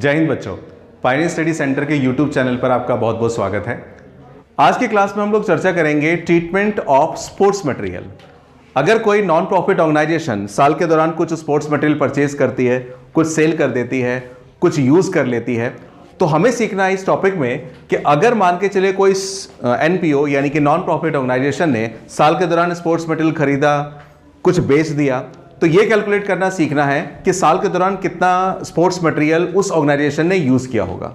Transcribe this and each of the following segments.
जय हिंद बच्चों, Pioneer study centre के यूट्यूब चैनल पर आपका बहुत बहुत स्वागत है। आज की क्लास में हम लोग चर्चा करेंगे ट्रीटमेंट ऑफ स्पोर्ट्स मटेरियल। अगर कोई नॉन प्रॉफिट ऑर्गेनाइजेशन साल के दौरान कुछ स्पोर्ट्स मटेरियल परचेज करती है, कुछ सेल कर देती है, कुछ यूज कर लेती है, तो हमें सीखना है इस टॉपिक में कि अगर मान के चले कोई एनपीओ यानी कि नॉन प्रॉफिट ऑर्गेनाइजेशन ने साल के दौरान स्पोर्ट्स मटेरियल खरीदा, कुछ बेच दिया, तो ये कैलकुलेट करना सीखना है कि साल के दौरान कितना स्पोर्ट्स मटेरियल उस ऑर्गेनाइजेशन ने यूज किया होगा।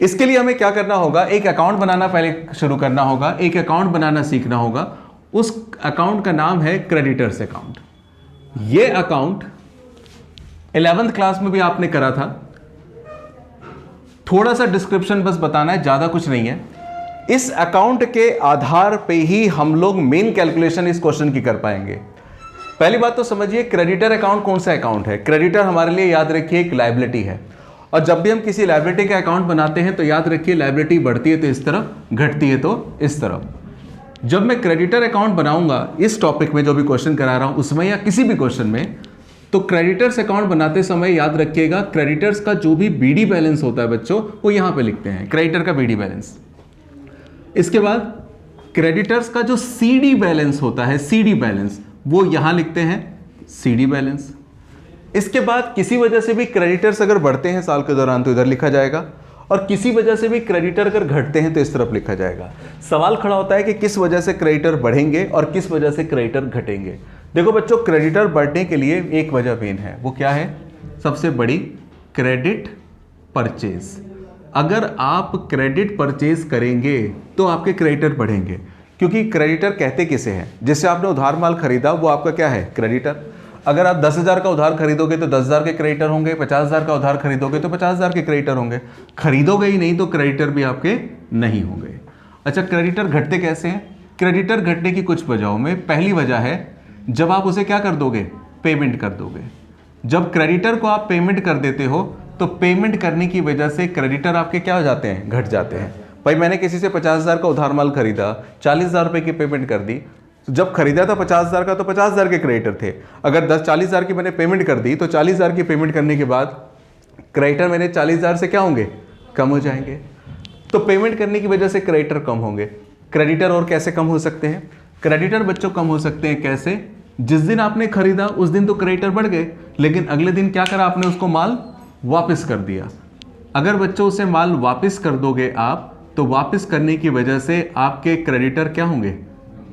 इसके लिए हमें क्या करना होगा, एक अकाउंट बनाना पहले शुरू करना होगा, एक अकाउंट बनाना सीखना होगा। उस अकाउंट का नाम है क्रेडिटर्स अकाउंट। ये अकाउंट 11th क्लास में भी आपने करा था। थोड़ा सा डिस्क्रिप्शन बस बताना है, ज्यादा कुछ नहीं है। इस अकाउंट के आधार पे ही हम लोग मेन कैलकुलेशन इस क्वेश्चन की कर पाएंगे। पहली बात तो समझिए, क्रेडिटर अकाउंट कौन सा अकाउंट है। क्रेडिटर हमारे लिए याद रखिए एक लायबिलिटी है, और जब भी हम किसी लायबिलिटी का अकाउंट बनाते हैं तो याद रखिए लायबिलिटी बढ़ती है तो इस तरफ, घटती है तो इस तरफ। जब मैं क्रेडिटर अकाउंट बनाऊंगा इस टॉपिक में, जो भी क्वेश्चन करा रहा हूं उसमें या किसी भी क्वेश्चन में, तो क्रेडिटर्स अकाउंट बनाते समय याद रखिएगा क्रेडिटर्स का जो भी बीडी बैलेंस होता है बच्चों, वो यहां पे लिखते हैं, क्रेडिटर का बीडी बैलेंस। इसके बाद क्रेडिटर्स का जो सीडी बैलेंस होता है, सीडी बैलेंस, वो यहां लिखते हैं सीडी बैलेंस। इसके बाद किसी वजह से भी क्रेडिटर्स अगर बढ़ते हैं साल के दौरान तो इधर लिखा जाएगा, और किसी वजह से भी क्रेडिटर अगर घटते हैं तो इस तरफ लिखा जाएगा। सवाल खड़ा होता है कि किस वजह से क्रेडिटर बढ़ेंगे और किस वजह से क्रेडिटर घटेंगे। देखो बच्चों, क्रेडिटर बढ़ने के लिए एक वजह मेन है, वो क्या है? सबसे बड़ी, क्रेडिट परचेज। अगर आप क्रेडिट परचेज करेंगे तो आपके क्रेडिटर बढ़ेंगे, क्योंकि क्रेडिटर कहते किसे हैं? जिससे आपने उधार माल खरीदा वो आपका क्या है? क्रेडिटर। अगर आप 10,000 का उधार खरीदोगे तो 10,000 के क्रेडिटर होंगे, 50,000 का उधार खरीदोगे तो 50,000 के क्रेडिटर होंगे। खरीदोगे ही नहीं तो क्रेडिटर भी आपके नहीं होंगे। अच्छा, क्रेडिटर घटते कैसे हैं? क्रेडिटर घटने की कुछ वजहों में पहली वजह है, जब आप उसे क्या कर दोगे? पेमेंट कर दोगे। जब क्रेडिटर को आप पेमेंट कर देते हो तो पेमेंट करने की वजह से क्रेडिटर आपके क्या हो जाते हैं? घट जाते हैं। भाई मैंने किसी से 50,000 का उधार माल खरीदा, 40,000 रुपए की पेमेंट कर दी, तो जब खरीदा था 50,000 का तो 50,000 के क्रेडिटर थे। अगर 40,000 की मैंने पेमेंट कर दी तो 40,000 की पेमेंट करने के बाद क्रेडिटर मेरे 40,000 से क्या होंगे? कम हो जाएंगे। तो पेमेंट करने की वजह से क्रेडिटर कम होंगे। क्रेडिटर और कैसे कम हो सकते हैं? क्रेडिटर बच्चों कम हो सकते हैं कैसे? जिस दिन आपने खरीदा उस दिन तो क्रेडिटर बढ़ गए, लेकिन अगले दिन क्या करा आपने? उसको माल वापस कर दिया। अगर बच्चों उसे माल वापस कर दोगे आप, तो वापस करने की वजह से आपके क्रेडिटर क्या होंगे?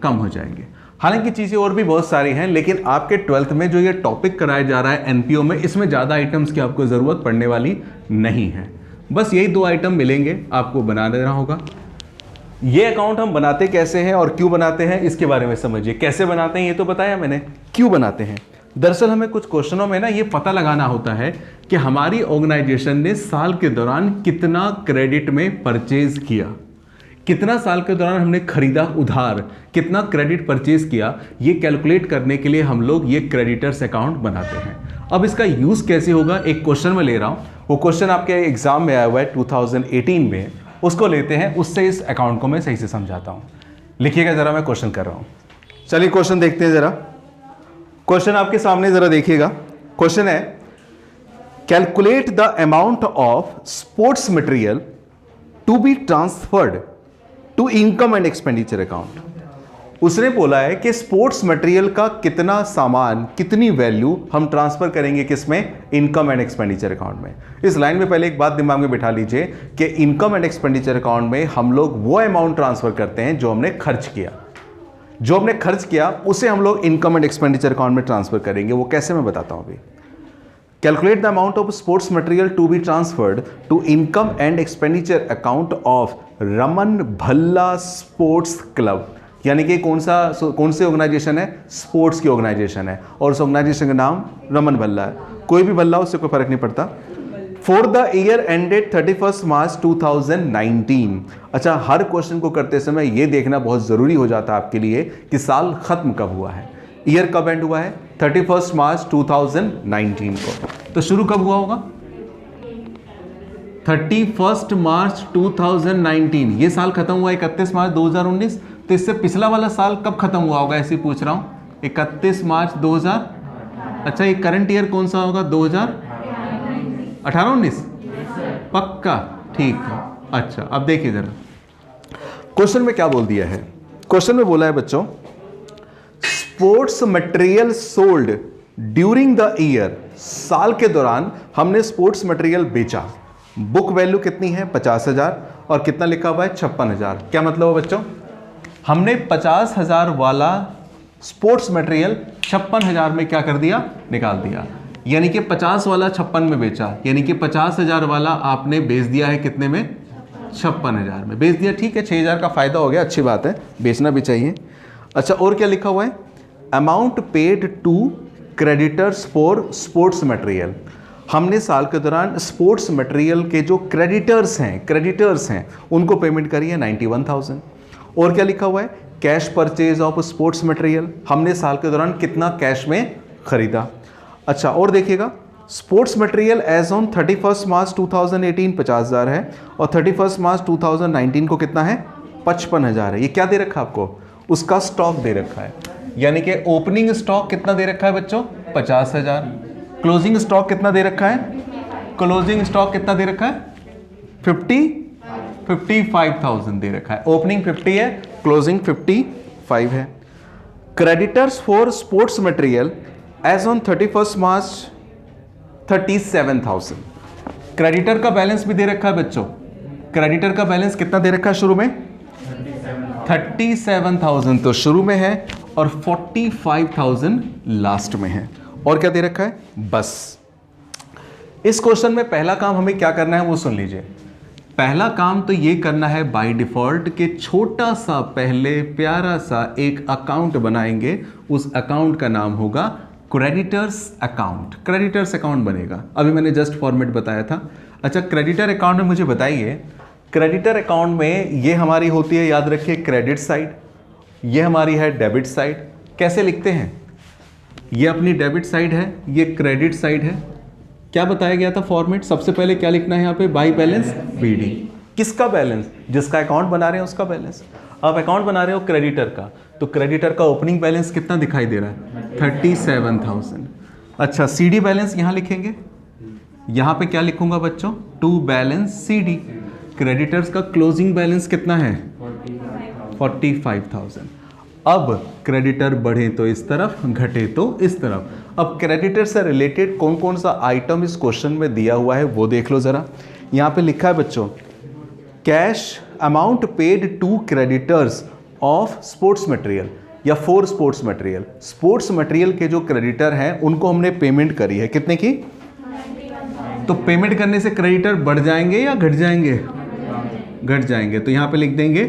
कम हो जाएंगे। हालांकि चीजें और भी बहुत सारी हैं, लेकिन आपके 12th में जो ये टॉपिक कराया जा रहा है एनपीओ में, इसमें ज्यादा आइटम्स की आपको जरूरत पड़ने वाली नहीं है। बस यही 2 आइटम मिलेंगे, आपको बना देना होगा। ये अकाउंट हम बनाते कैसे हैं और क्यों बनाते हैं, इसके बारे में समझिए। कैसे बनाते हैं ये तो बताया मैंने, क्यों बनाते हैं? दरअसल हमें कुछ क्वेश्चनों में ना ये पता लगाना होता है कि हमारी ऑर्गेनाइजेशन ने साल के दौरान कितना क्रेडिट में परचेज किया, कितना साल के दौरान हमने खरीदा उधार, कितना क्रेडिट परचेज किया। ये कैलकुलेट करने के लिए हम लोग ये क्रेडिटर्स अकाउंट बनाते हैं। अब इसका यूज कैसे होगा, एक क्वेश्चन में ले रहा हूं, वो क्वेश्चन आपके एग्जाम में आया हुआ है 2018 में, उसको लेते हैं, उससे इस अकाउंट को मैं सही से समझाता हूं। लिखिएगा जरा, मैं क्वेश्चन कर रहा हूं। चलिए क्वेश्चन देखते हैं जरा। क्वेश्चन आपके सामने जरा देखिएगा। क्वेश्चन है, calculate the amount of sports material to be transferred to income and expenditure account. उसने बोला है कि स्पोर्ट्स मटेरियल का कितना सामान, कितनी वैल्यू हम ट्रांसफर करेंगे किसमें? इनकम एंड एक्सपेंडिचर अकाउंट में। इस लाइन में पहले एक बात दिमाग में बिठा लीजिए कि इनकम एंड एक्सपेंडिचर अकाउंट में हम लोग वो अमाउंट ट्रांसफर करते हैं जो हमने खर्च किया। जो हमने खर्च किया उसे हम लोग इनकम एंड एक्सपेंडिचर अकाउंट में ट्रांसफर करेंगे। वो कैसे, मैं बताता हूं अभी। Calculate the amount of sports material to be transferred to income and expenditure account of Raman Bhalla sports club. यानी कि कौन सी ऑर्गेनाइजेशन है? स्पोर्ट्स की ऑर्गेनाइजेशन है, और उस ऑर्गेनाइजेशन का नाम रमन भल्ला है। कोई भी भल्ला, उससे कोई फर्क नहीं पड़ता। फॉर द ईयर एंडेड 31 मार्च 2019। अच्छा, हर क्वेश्चन को करते समय यह देखना बहुत जरूरी हो जाता है आपके लिए कि साल खत्म कब हुआ है, ईयर कब एंड हुआ है? 31 मार्च 2019 को। तो शुरू कब हुआ होगा? 31 मार्च 2019। ये साल खत्म हुआ 31 मार्च 2019, तो इससे पिछला वाला साल कब खत्म हुआ होगा, ऐसे पूछ रहा हूं। 31 मार्च 2000। अच्छा, ये करंट ईयर कौन सा होगा? 2018-19। पक्का, ठीक है। अच्छा अब देखिए जरा क्वेश्चन में क्या बोल दिया है। क्वेश्चन में बोला है बच्चों, sports material sold during the year, साल के दौरान हमने स्पोर्ट्स मटेरियल बेचा। बुक वैल्यू कितनी है 50,000 और कितना लिखा हुआ है 56,000। क्या मतलब है बच्चों, हमने 50,000 वाला स्पोर्ट्स मटेरियल 56,000 में क्या कर दिया, निकाल दिया। यानी कि 50 वाला 56 में बेचा, यानी कि 50,000 वाला आपने बेच दिया है कितने में, 56,000 में बेच दिया। ठीक है, 6,000 का फायदा हो गया, अच्छी बात है, बेचना भी चाहिए। अच्छा और क्या लिखा हुआ है, amount paid to creditors for sports material, हमने साल के दौरान स्पोर्ट्स मटेरियल के जो क्रेडिटर्स हैं उनको पेमेंट करी है 91,000। और क्या लिखा हुआ है, cash purchase of sports material, हमने साल के दौरान कितना कैश में खरीदा। अच्छा और देखिएगा, स्पोर्ट्स मटेरियल एज ऑन 31 मार्च 2018 50,000 है और 31 मार्च 2019 को कितना है 55,000 है। ये क्या दे रखा है आपको, उसका स्टॉक दे रखा है। यानी कि ओपनिंग स्टॉक कितना दे रखा है बच्चों 50,000, क्लोजिंग स्टॉक कितना दे रखा है, क्लोजिंग स्टॉक कितना दे रखा है 55,000 दे रखा है। ओपनिंग 50 है, क्लोजिंग 55 है। Creditors for sports material as on 31 March 37,000। Creditor का बैलेंस भी दे रखा है बच्चों, क्रेडिटर का बैलेंस कितना दे रखा है शुरू में 37,000 तो शुरू में है और 45,000 लास्ट में है। और क्या दे रखा है, बस इस क्वेश्चन में पहला काम हमें क्या करना है वो सुन लीजिए। पहला काम तो ये करना है बाय डिफॉल्ट के छोटा सा पहले प्यारा सा एक अकाउंट बनाएंगे, उस अकाउंट का नाम होगा क्रेडिटर्स अकाउंट। क्रेडिटर्स अकाउंट बनेगा, अभी मैंने जस्ट फॉर्मेट बताया था। अच्छा क्रेडिटर अकाउंट में मुझे बताइए, क्रेडिटर अकाउंट में ये हमारी होती है, याद रखिए क्रेडिट साइड, ये हमारी है डेबिट साइड। कैसे लिखते हैं, ये अपनी डेबिट साइड है, ये क्रेडिट साइड है। क्या बताया गया था फॉर्मेट, सबसे पहले क्या लिखना है यहाँ पे, बाई बैलेंस बीडी। किसका बैलेंस, जिसका अकाउंट बना रहे हैं उसका बैलेंस। आप अकाउंट बना रहे हो क्रेडिटर का, तो क्रेडिटर का ओपनिंग बैलेंस कितना दिखाई दे रहा है 37,000। अच्छा सीडी बैलेंस यहाँ लिखेंगे, यहाँ पे क्या लिखूंगा बच्चों, टू बैलेंस सीडी। क्रेडिटर्स का क्लोजिंग बैलेंस कितना है 45,000। अब क्रेडिटर बढ़े तो इस तरफ, घटे तो इस तरफ। अब क्रेडिटर से रिलेटेड कौन कौन सा आइटम इस क्वेश्चन में दिया हुआ है वो देख लो जरा। यहाँ पे लिखा है बच्चों, cash amount paid to creditors of sports material या for sports material. Sports material के जो क्रेडिटर हैं उनको हमने पेमेंट करी है, कितने की, तो पेमेंट करने से क्रेडिटर बढ़ जाएंगे या घट जाएंगे, घट जाएंगे। तो यहाँ पे लिख देंगे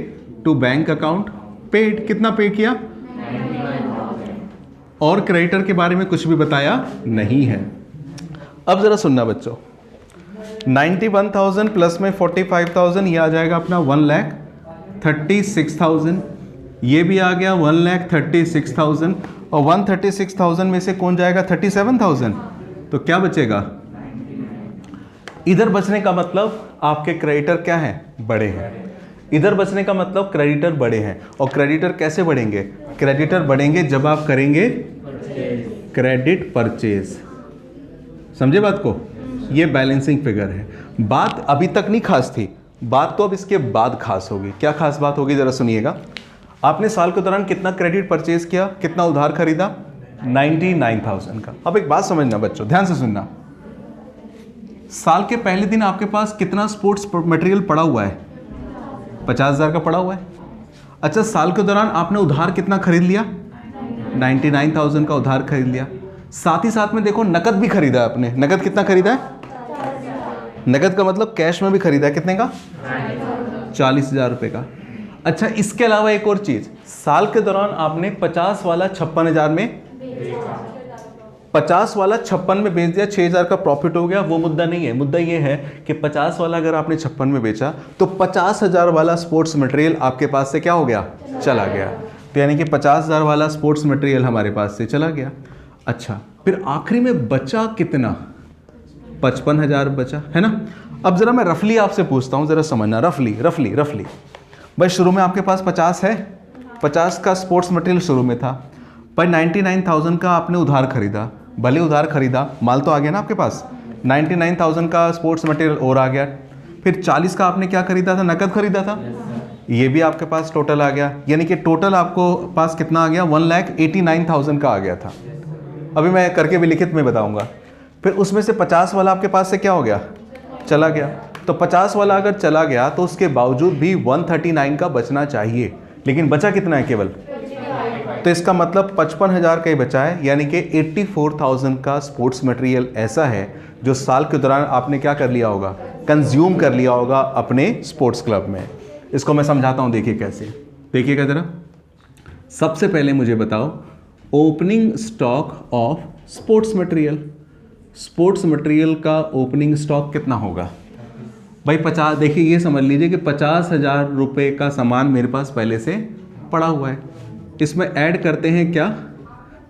टू बैंक अकाउंट पेड, कितना पे किया, और क्रेडिटर के बारे में कुछ भी बताया नहीं है। अब जरा सुनना बच्चों, 91,000 प्लस में 45,000 ये आ जाएगा अपना 1,36,000, ये भी आ गया 1,36,000 और 136,000 में से कौन जाएगा 37,000, तो क्या बचेगा, इधर बचने का मतलब आपके क्रेडिटर क्या है, बड़े हैं। इधर बचने का मतलब क्रेडिटर बड़े हैं। और क्रेडिटर कैसे बढ़ेंगे, क्रेडिटर बढ़ेंगे जब आप करेंगे क्रेडिट परचेज। समझे बात को, ये बैलेंसिंग फिगर है। बात अभी तक नहीं खास थी, बात तो अब इसके बाद खास होगी। क्या खास बात होगी जरा सुनिएगा। आपने साल के दौरान कितना क्रेडिट परचेज किया, कितना उधार खरीदा, 99,000 का। अब एक बात समझना बच्चों, ध्यान से सुनना, साल के पहले दिन आपके पास कितना स्पोर्ट्स मटेरियल पड़ा हुआ है, 50,000 का पड़ा हुआ है। अच्छा साल के दौरान आपने उधार कितना खरीद लिया, 99,000 का उधार खरीद लिया। साथ ही साथ में देखो नकद भी खरीदा आपने, नकद कितना खरीदा है, नकद का मतलब कैश में भी खरीदा है, कितने का 40,000 रुपये का। अच्छा इसके अलावा एक और चीज, साल के दौरान आपने 50 वाला 56,000 में, 50 वाला 56 में बेच दिया, 6,000 का प्रॉफिट हो गया। वो मुद्दा नहीं है, मुद्दा ये है कि 50 वाला अगर आपने 56 में बेचा तो 50,000 वाला स्पोर्ट्स मटेरियल आपके पास से क्या हो गया, चला गया। तो यानी कि 50,000 वाला स्पोर्ट्स मटेरियल हमारे पास से चला गया। अच्छा फिर आखिरी में बचा कितना, 55,000 बचा है ना। अब जरा मैं रफली आपसे पूछता हूँ, जरा समझना, रफली रफली रफली भाई, शुरू में आपके पास 50 है, 50 का स्पोर्ट्स मटेरियल शुरू में था भाई, 99,000 का आपने उधार खरीदा, भले उधार खरीदा, माल तो आ गया ना आपके पास, 99,000 का स्पोर्ट्स मटेरियल और आ गया। फिर 40 का आपने क्या खरीदा था, नकद खरीदा था, ये भी आपके पास टोटल आ गया, यानी कि टोटल आपको पास कितना आ गया, 1,89,000 का आ गया था। अभी मैं करके भी लिखित में बताऊंगा। फिर उसमें से 50 वाला आपके पास से क्या हो गया, चला गया। तो 50 वाला अगर चला गया तो उसके बावजूद भी 139 का बचना चाहिए, लेकिन बचा कितना है केवल, तो इसका मतलब 55,000 का ही बचा है, यानी कि 84,000 का स्पोर्ट्स मटेरियल ऐसा है जो साल के दौरान आपने क्या कर लिया होगा, कंज्यूम कर लिया होगा अपने स्पोर्ट्स क्लब में। इसको मैं समझाता हूँ, देखिए कैसे, देखिएगा ज़रा। सबसे पहले मुझे बताओ opening stock of sports material, sports material का ओपनिंग स्टॉक कितना होगा भाई, 50। देखिए ये समझ लीजिए कि 50,000 रुपये का सामान मेरे पास पहले से पड़ा हुआ है, इसमें ऐड करते हैं क्या,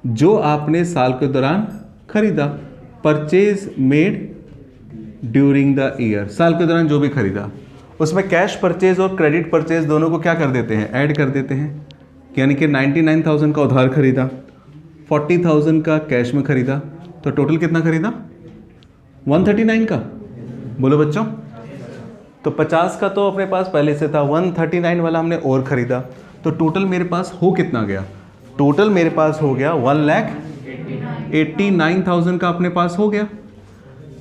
जो आपने साल के दौरान खरीदा, purchase made during the year, साल के दौरान जो भी खरीदा, उसमें कैश परचेज और क्रेडिट परचेज दोनों को क्या कर देते हैं, ऐड कर देते हैं। यानी कि 99,000 का उधार खरीदा, 40,000 का कैश में खरीदा, तो टोटल कितना खरीदा, 139 का, बोलो बच्चों। तो 50 का तो अपने पास पहले से था, 139 वाला हमने और ख़रीदा, तो टोटल मेरे पास हो कितना गया, टोटल मेरे पास हो गया 1,89,000 का अपने पास हो गया।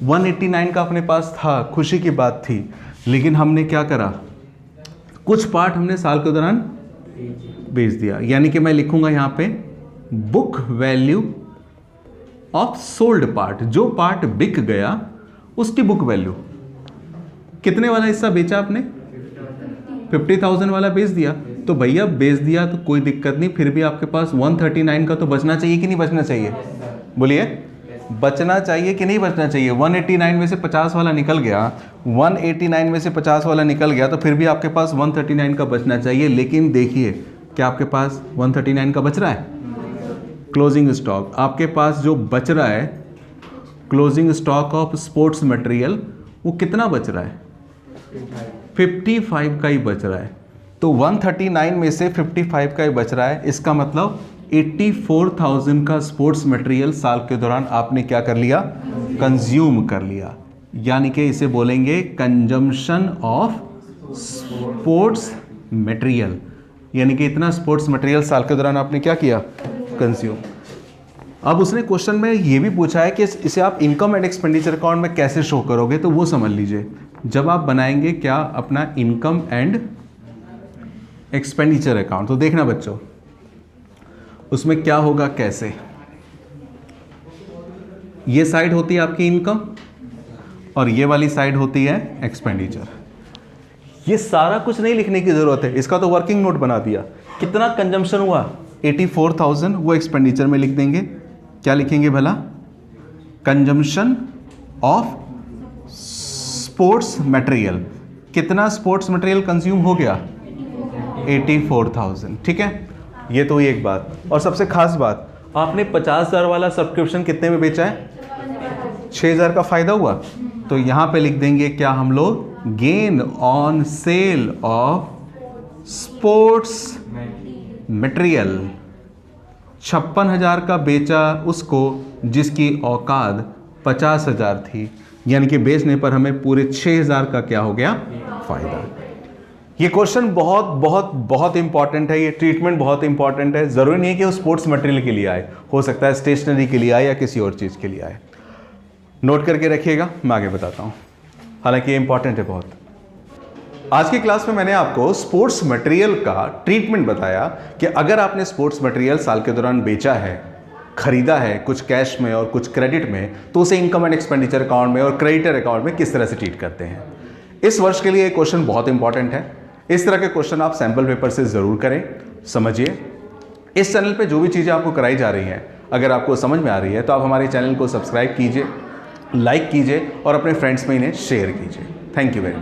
189 का अपने पास था, खुशी की बात थी, लेकिन हमने क्या करा, कुछ पार्ट हमने साल के दौरान बेच दिया, यानी कि मैं लिखूंगा यहाँ पे book value of sold part, जो पार्ट बिक गया उसकी बुक वैल्यू। कितने वाला हिस्सा बेचा आपने, 50,000 वाला बेच दिया, तो भैया बेच दिया तो कोई दिक्कत नहीं, फिर भी आपके पास 139 का तो बचना चाहिए कि नहीं बचना चाहिए, बोलिए, बचना चाहिए कि नहीं बचना चाहिए। 189 में से 50 वाला निकल गया, 189 में से 50 वाला निकल गया, तो फिर भी आपके पास 139 का बचना चाहिए। लेकिन देखिए क्या आपके पास 139 का बच रहा है, क्लोजिंग स्टॉक आपके पास जो बच रहा है, closing stock of sports material, वो कितना बच रहा है, 55 का ही बच रहा है। तो 139 में से 55 का ही बच रहा है, इसका मतलब 84,000 का स्पोर्ट्स मटेरियल साल के दौरान आपने क्या कर लिया, कंज्यूम कर लिया, यानी कि इसे बोलेंगे कंजम्पशन ऑफ स्पोर्ट्स मटेरियल, यानी कि इतना स्पोर्ट्स मटेरियल साल के दौरान आपने क्या किया, कंज्यूम। अब उसने क्वेश्चन में ये भी पूछा है कि इसे आप इनकम एंड एक्सपेंडिचर अकाउंट में कैसे शो करोगे, तो वो समझ लीजिए। जब आप बनाएंगे क्या अपना इनकम एंड एक्सपेंडिचर अकाउंट, तो देखना बच्चों उसमें क्या होगा, कैसे, ये साइड होती है आपकी इनकम और ये वाली साइड होती है एक्सपेंडिचर। ये सारा कुछ नहीं लिखने की जरूरत है, इसका तो वर्किंग नोट बना दिया। कितना कंजम्पशन हुआ, 84,000, वो एक्सपेंडिचर में लिख देंगे। क्या लिखेंगे भला, कंजम्पशन ऑफ स्पोर्ट्स मटेरियल, कितना स्पोर्ट्स मटेरियल कंज्यूम हो गया, 84,000, ठीक है। ये तो एक बात, और सबसे खास बात, आपने 50,000 वाला सब्सक्रिप्शन कितने में बेचा है, 6,000 का फायदा हुआ, तो यहां पे लिख देंगे क्या हम लोग, gain on sale of sports material. 56,000 का बेचा उसको जिसकी औकात 50,000 थी, यानी कि बेचने पर हमें पूरे 6,000 का क्या हो गया, फायदा। ये क्वेश्चन बहुत बहुत बहुत इंपॉर्टेंट है, ये ट्रीटमेंट बहुत इंपॉर्टेंट है। जरूरी नहीं है कि वो स्पोर्ट्स मटेरियल के लिए आए, हो सकता है स्टेशनरी के लिए आए या किसी और चीज़ के लिए आए। नोट करके रखिएगा, मैं आगे बताता हूँ, हालांकि ये इंपॉर्टेंट है बहुत। आज की क्लास में मैंने आपको स्पोर्ट्स मटेरियल का ट्रीटमेंट बताया कि अगर आपने स्पोर्ट्स मटेरियल साल के दौरान बेचा है, खरीदा है, कुछ कैश में और कुछ क्रेडिट में, तो उसे इनकम एंड एक्सपेंडिचर अकाउंट में और क्रेडिटर अकाउंट में किस तरह से ट्रीट करते हैं। इस वर्ष के लिए एक क्वेश्चन बहुत इंपॉर्टेंट है, इस तरह के क्वेश्चन आप सैंपल पेपर से ज़रूर करें, समझिए। इस चैनल पे जो भी चीज़ें आपको कराई जा रही हैं, अगर आपको समझ में आ रही है तो आप हमारे चैनल को सब्सक्राइब कीजिए, लाइक कीजिए और अपने फ्रेंड्स में इन्हें शेयर कीजिए। Thank you very much.